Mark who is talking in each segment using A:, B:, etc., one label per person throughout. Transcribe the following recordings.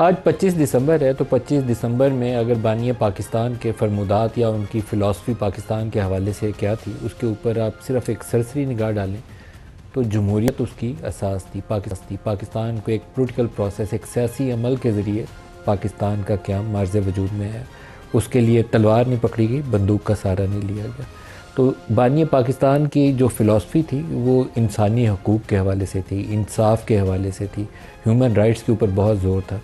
A: आज 25 दिसंबर है, तो 25 दिसंबर में अगर बानिया पाकिस्तान के फरमुदात या उनकी फ़िलासफ़ी पाकिस्तान के हवाले से क्या थी, उसके ऊपर आप सिर्फ़ एक सरसरी निगाह डालें तो जमहूरियत उसकी असास थी। पाकिस्तान को एक पोलिटिकल प्रोसेस, एक सियासी अमल के ज़रिए पाकिस्तान का क़याम मार्ज़ वजूद में है। उसके लिए तलवार नहीं पकड़ी गई, बंदूक का सहारा नहीं लिया गया। तो बानिया पाकिस्तान की जो फ़िलासफ़ी थी वो इंसानी हकूक़ के हवाले से थी, इंसाफ के हवाले से थी, ह्यूमन राइट्स के ऊपर बहुत ज़ोर था,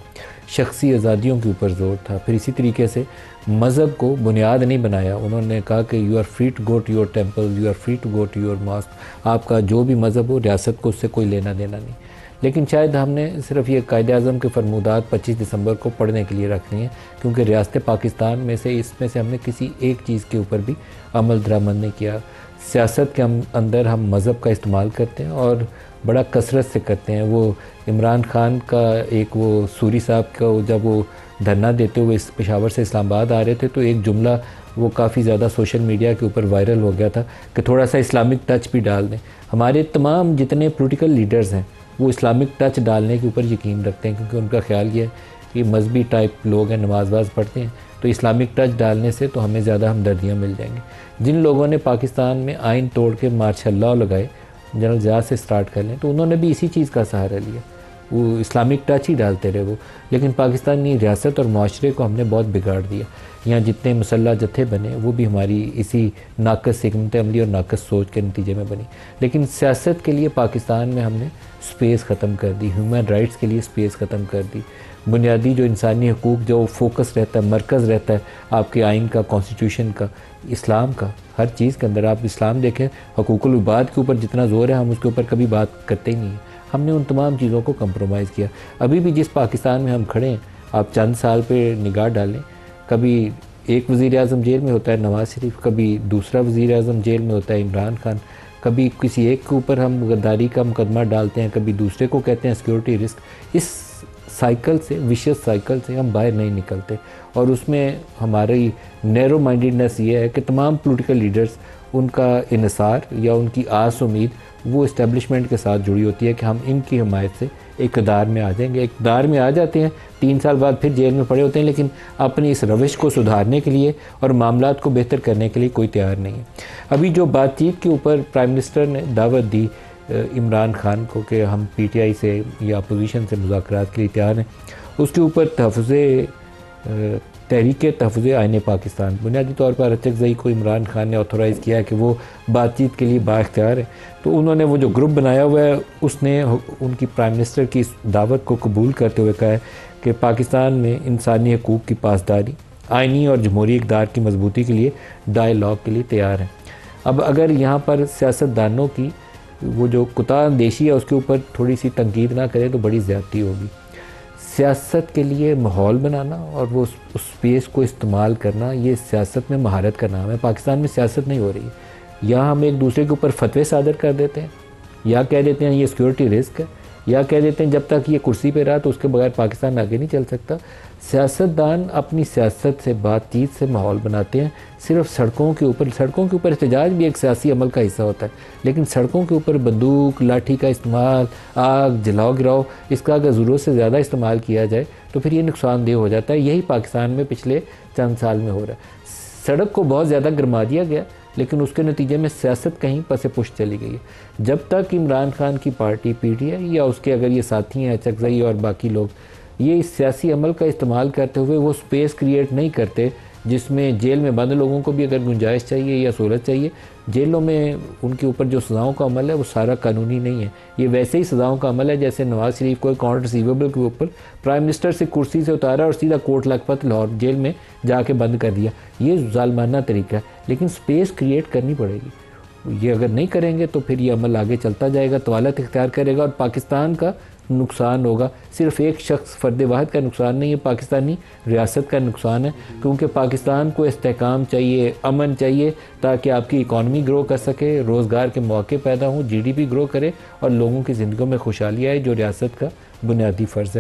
A: शख्सी आज़ादियों के ऊपर ज़ोर था। फिर इसी तरीके से मज़हब को बुनियाद नहीं बनाया। उन्होंने कहा कि you are free to go to your temple, you are free to go to your mosque. आपका जो भी मज़हब हो, रियासत को उससे कोई लेना देना नहीं। लेकिन शायद हमने सिर्फ ये कायदे-आज़म के फरमूदात 25 दिसंबर को पढ़ने के लिए रख लिए हैं, क्योंकि रियासत पाकिस्तान में से इसमें से हमने किसी एक चीज़ के ऊपर भी अमल दरामद नहीं किया। सियासत के अंदर हम मज़हब का इस्तेमाल करते हैं और बड़ा कसरत से करते हैं। वो इमरान खान का एक वो सूरी साहब का जब वो धरना देते हुए इस पेशावर से इस्लामाबाद आ रहे थे, तो एक जुमला वो काफ़ी ज़्यादा सोशल मीडिया के ऊपर वायरल हो गया था कि थोड़ा सा इस्लामिक टच भी डाल दें। हमारे तमाम जितने पॉलिटिकल लीडर्स हैं वो इस्लामिक टच डालने के ऊपर यकीन रखते हैं, क्योंकि उनका ख्याल ये है कि मजहबी टाइप लोग हैं, नमाज वाज पढ़ते हैं, तो इस्लामिक टच डालने से तो हमें ज़्यादा हमदर्दियाँ मिल जाएंगी। जिन लोगों ने पाकिस्तान में आइन तोड़ के मार्शल लॉ लगाए, जनरल ज़िया से स्टार्ट कर लें, तो उन्होंने भी इसी चीज़ का सहारा लिया। वो इस्लामिक टच ही डालते रहे वो। लेकिन पाकिस्तानी रियासत और माशरे को हमने बहुत बिगाड़ दिया। यहाँ जितने मुसल्ह जत्थे बने वो भी हमारी इसी नाक़स हिकमत अमली और नाक़स सोच के नतीजे में बनी। लेकिन सियासत के लिए पाकिस्तान में हमने स्पेस ख़त्म कर दी, ह्यूमन राइट्स के लिए स्पेस ख़त्म कर दी। बुनियादी जो इंसानी हकूक़ जो फोकस रहता है, मरकज़ रहता है आपके आइन का, कॉन्स्टिट्यूशन का, इस्लाम का, हर चीज़ के अंदर आप इस्लाम देखें, हकूक़ुल इबाद के ऊपर जितना ज़ोर है हम उसके ऊपर कभी बात करते ही नहीं हैं। हमने उन तमाम चीज़ों को कंप्रोमाइज़ किया। अभी भी जिस पाकिस्तान में हम खड़े हैं, आप चंद साल पे निगाह डालें, कभी एक वज़ीर-ए-आज़म जेल में होता है नवाज़ शरीफ, कभी दूसरा वज़ीर-ए-आज़म जेल में होता है इमरान खान, कभी किसी एक के ऊपर हम गद्दारी का मुकदमा डालते हैं, कभी दूसरे को कहते हैं सिक्योरिटी रिस्क। इस साइकिल से, विशियस साइकिल से हम बाहर नहीं निकलते। और उसमें हमारी नैरो माइंडेडनेस ये है कि तमाम पॉलिटिकल लीडर्स, उनका इन्हिसार या उनकी आस उम्मीद वो इस्टेब्लिशमेंट के साथ जुड़ी होती है कि हम इनकी हमायत से इक़्तिदार में आ जाएंगे। इक़्तिदार में आ जाते हैं, 3 साल बाद फिर जेल में पड़े होते हैं, लेकिन अपनी इस रविश को सुधारने के लिए और मामलात को बेहतर करने के लिए कोई तैयार नहीं है। अभी जो बातचीत के ऊपर प्राइम मिनिस्टर ने दावत दी इमरान खान को कि हम PTI से या अपोजिशन से मुज़ाकरात के लिए तैयार हैं, उसके ऊपर तहरीक आईन पाकिस्तान, बुनियादी तौर पर अरचकज़ई को इमरान खान ने ऑथोराइज़ किया कि वो बातचीत के लिए बाइख्तियार है। तो उन्होंने वो जो ग्रुप बनाया हुआ है, उसने उनकी प्राइम मिनिस्टर की इस दावत को कबूल करते हुए कहा है कि पाकिस्तान में इंसानी हकूक़ की पासदारी, आइनी और जमहूरी इक़्तिदार की मजबूती के लिए डायलॉग के लिए तैयार हैं। अब अगर यहाँ पर सियासतदानों की वो जो कुता अंदेशी है उसके ऊपर थोड़ी सी तनकीद ना करें तो बड़ी ज़्यादती होगी। सियासत के लिए माहौल बनाना और वो उस स्पेस को इस्तेमाल करना, ये सियासत में महारत का नाम है। पाकिस्तान में सियासत नहीं हो रही है। यहाँ हम एक दूसरे के ऊपर फतवे सादर कर देते हैं, या कह देते हैं ये सिक्योरिटी रिस्क है, या कह देते हैं जब तक ये कुर्सी पे रहा तो उसके बगैर पाकिस्तान आगे नहीं चल सकता। सियासतदान अपनी सियासत से, बातचीत से माहौल बनाते हैं। सिर्फ सड़कों के ऊपर एहतजाज भी एक सियासी अमल का हिस्सा होता है, लेकिन सड़कों के ऊपर बंदूक, लाठी का इस्तेमाल, आग जलाओ गिराओ, इसका अगर ज़रूरत से ज़्यादा इस्तेमाल किया जाए तो फिर ये नुकसानदेह हो जाता है। यही पाकिस्तान में पिछले चंद साल में हो रहा है। सड़क को बहुत ज़्यादा गरमा दिया गया, लेकिन उसके नतीजे में सियासत कहीं पसे पुश चली गई है। जब तक इमरान खान की पार्टी PTI या उसके अगर ये साथी हैं अरचकज़ई और बाकी लोग, ये इस सियासी अमल का इस्तेमाल करते हुए वो स्पेस क्रिएट नहीं करते जिसमें जेल में बंद लोगों को भी अगर गुंजाइश चाहिए या सहूलत चाहिए, जेलों में उनके ऊपर जो सज़ाओं का अमल है वो सारा कानूनी नहीं है। ये वैसे ही सज़ाओं का अमल है जैसे नवाज़ शरीफ को अकाउंट रिसीवेबल के ऊपर प्राइम मिनिस्टर से कुर्सी से उतारा और सीधा कोट लखपत लाहौर जेल में जाके बंद कर दिया। ये ज़ालिमाना तरीका है, लेकिन स्पेस क्रिएट करनी पड़ेगी। ये अगर नहीं करेंगे तो फिर ये अमल आगे चलता जाएगा, तवालत इख्तियार करेगा और पाकिस्तान का नुकसान होगा। सिर्फ एक शख्स फ़र्द वाहिद का नुकसान नहीं है, पाकिस्तानी रियासत का नुकसान है, क्योंकि पाकिस्तान को इस्तेहकाम चाहिए, अमन चाहिए, ताकि आपकी इकॉनमी ग्रो कर सके, रोज़गार के मौके पैदा हों, GDP ग्रो करे और लोगों की ज़िंदगियों में खुशहाली आए, जो रियासत का बुनियादी फ़र्ज़ है।